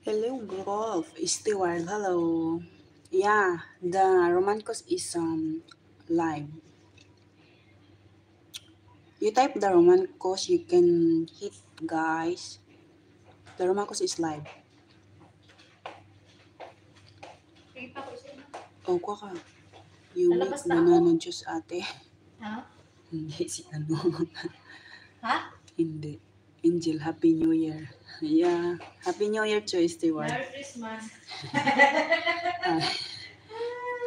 Hello, Golf. Stewart, hello. Yeah, the Romancos is live. You type the Romancos, you can hit, guys. The Romancos is live. Oh, kuha ka. You make banana juice, ate. Ha? Hindi si ano. Ha? Hindi. Angel, Happy New Year. Yeah, Happy New Year to Stewart. Merry Christmas.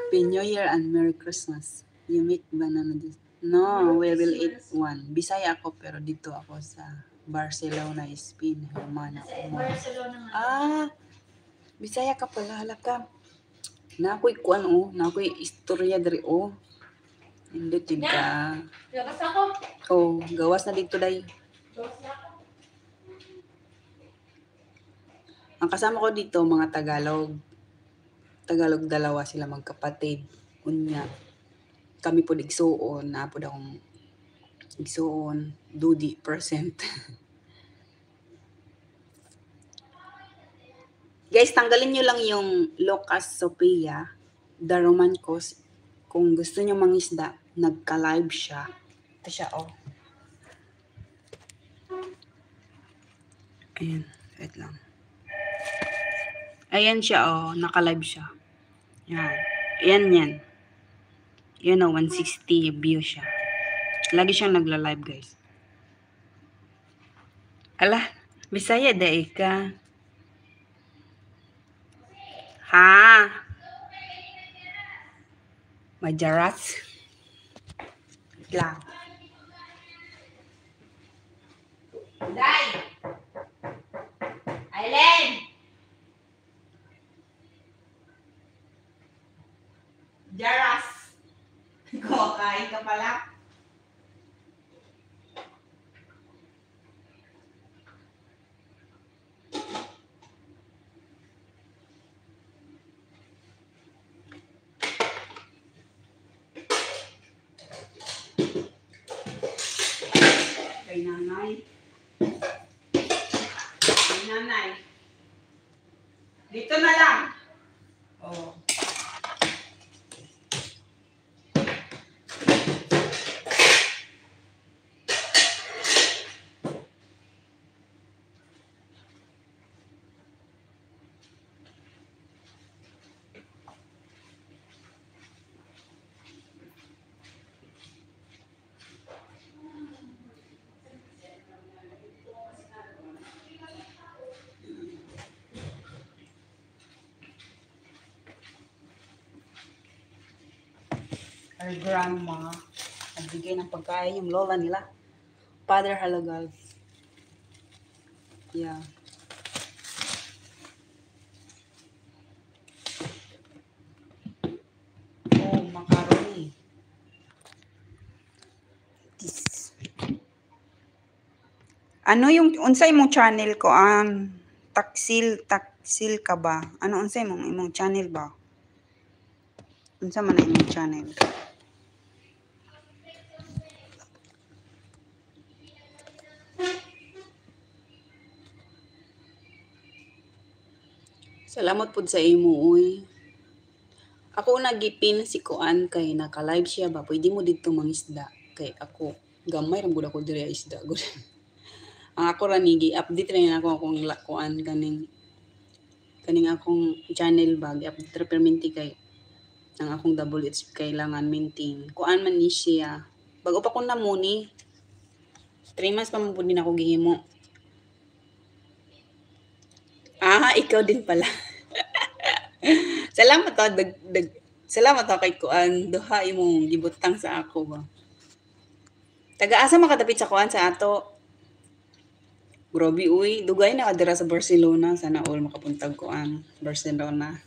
Happy New Year and Merry Christmas. You make banana juice. No, we will eat one. Bisaya ako pero dito ako sa Barcelona, Spain, Hermana. Barcelona nga. Bisaya ka pala, halaka. Nakoy kuan oh, nakoy istorya diri oh. Hindi jud ka. Gawas ako. Oh, gawas na dito day. Gawas na ako. Ang kasama ko dito mga Tagalog. Tagalog dalawa sila magkapatid. Unya kami po igsuon, na po akong igsuon, dudi percent. Guys, tanggalin nyo lang yung Locas Sophia, the Romancos. Kung gusto nyo mangisda, nagka-live siya. Ito siya, oh. Ayan, wait lang. Ayan siya, oh. Naka-live siya. Yan. Ayan yan. Yun, oh, 160 view siya. Lagi siyang nagla-live, guys. Ala, Bisaya dahi ka. Ha? Majaras. Wait lang. Day! Aileen! Jaras. Kumakain ka pala. Kay nanay. Kay nanay. Dito na lang. Oh. Our grandma, nagbigay ng pagkain yung lola nila. Father Halagal. Yeah. Oh, macaroni. This. Ano yung, unsay mong channel ko? Taksil ka ba? Ano unsay mong channel ba? Unsa man na imong channel? Salamat pud sa imo uy. Ako nagipin si Kuan kay naka-live siya ba, pwede mo dito mangisda. Kay ako, gamay ram gud ako diri isda gud. Ang ako ra ni gi-update rin ako akong Kuan kaning akong channel ba, gi-update ra perminti kay ang akong WH kailangan maintain. Kuan man ni siya. Bago pa ko na muni. 3 months pa man pud din ako gihimo. Ikaw din pala. Salamat salamat kay Kuan, duha imong gibutang sa ako ba. Taga-asa makadapit sa Kuan sa ato. Grabe uy, dugay na kadira sa Barcelona, sana all makapuntag Kuan, Barcelona.